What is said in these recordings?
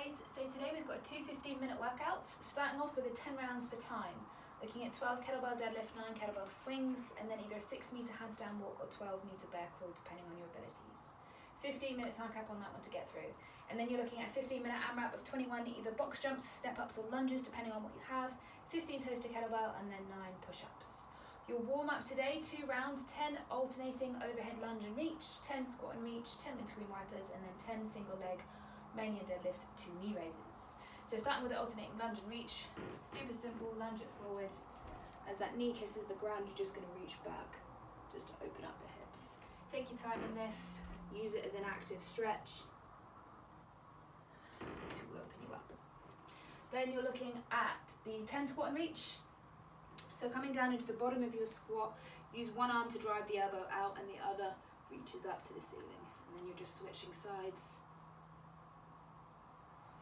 guys, so today we've got 2 15-minute workouts, starting off with a 10 rounds for time, looking at 12 kettlebell deadlift, 9 kettlebell swings, and then either a 6-meter handstand walk or 12-meter bear crawl depending on your abilities. 15-minute time cap on that one to get through. And then you're looking at a 15-minute AMRAP of 21 either box jumps, step ups or lunges depending on what you have, 15 toes to kettlebell, and then 9 push-ups. Your warm-up today, 2 rounds, 10 alternating overhead lunge and reach, 10 squat and reach, 10 windscreen wipers, and then 10 single leg mania deadlift, 2 knee raises. So starting with the alternating lunge and reach, super simple, lunge it forward. As that knee kisses the ground, you're just going to reach back, just to open up the hips. Take your time in this, use it as an active stretch to open you up. Then you're looking at the 10 squat and reach. So coming down into the bottom of your squat, use one arm to drive the elbow out and the other reaches up to the ceiling. And then you're just switching sides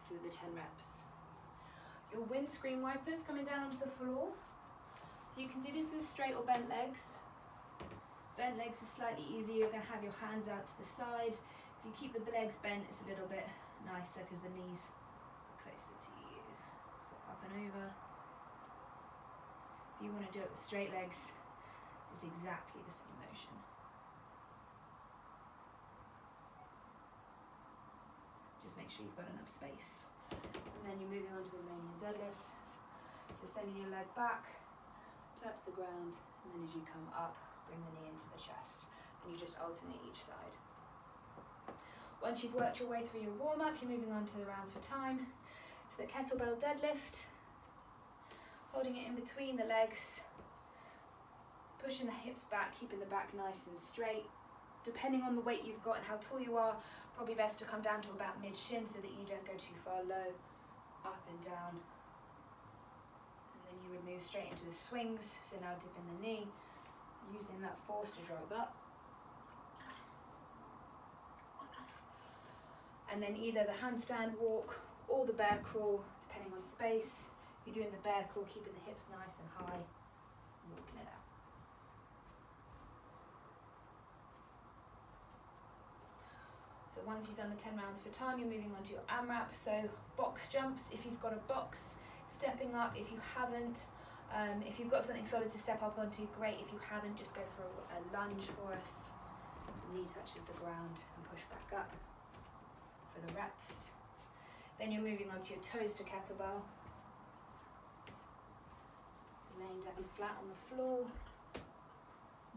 for the 10 reps. Your windscreen wipers coming down onto the floor. So you can do this with straight or bent legs. Bent legs is slightly easier, you're going to have your hands out to the side. If you keep the legs bent, it's a little bit nicer because the knees are closer to you. So up and over. If you want to do it with straight legs, it's exactly the same motion. Just make sure you've got enough space. And then you're moving on to the mania deadlifts. So sending your leg back, touch the ground, and then as you come up, bring the knee into the chest. And you just alternate each side. Once you've worked your way through your warm-up, you're moving on to the rounds for time. So the kettlebell deadlift, holding it in between the legs, pushing the hips back, keeping the back nice and straight. Depending on the weight you've got and how tall you are, probably best to come down to about mid-shin so that you don't go too far low, up and down. And then you would move straight into the swings, so now dipping the knee, using that force to drive up. And then either the handstand walk or the bear crawl, depending on space. If you're doing the bear crawl, keeping the hips nice and high, and walking it out. So once you've done the 10 rounds for time, you're moving on to your AMRAP. So box jumps, if you've got a box, stepping up. If you haven't, if you've got something solid to step up onto, great. If you haven't, just go for a lunge for us. The knee touches the ground and push back up for the reps. Then you're moving on to your toes to kettlebell. So laying down flat on the floor.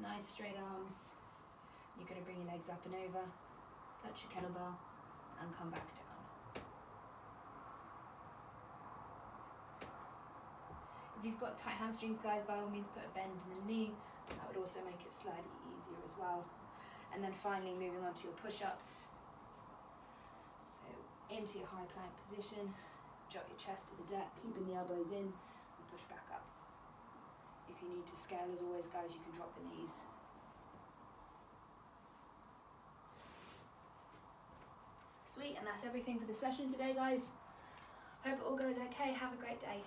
Nice straight arms. You're going to bring your legs up and over. Touch your kettlebell and come back down. If you've got tight hamstrings, guys, by all means put a bend in the knee. That would also make it slightly easier as well. And then finally moving on to your push-ups. So into your high plank position, drop your chest to the deck, keeping the elbows in and push back up. If you need to scale, as always, guys, you can drop the knees. Sweet, and that's everything for the session today, guys. Hope it all goes okay. Have a great day.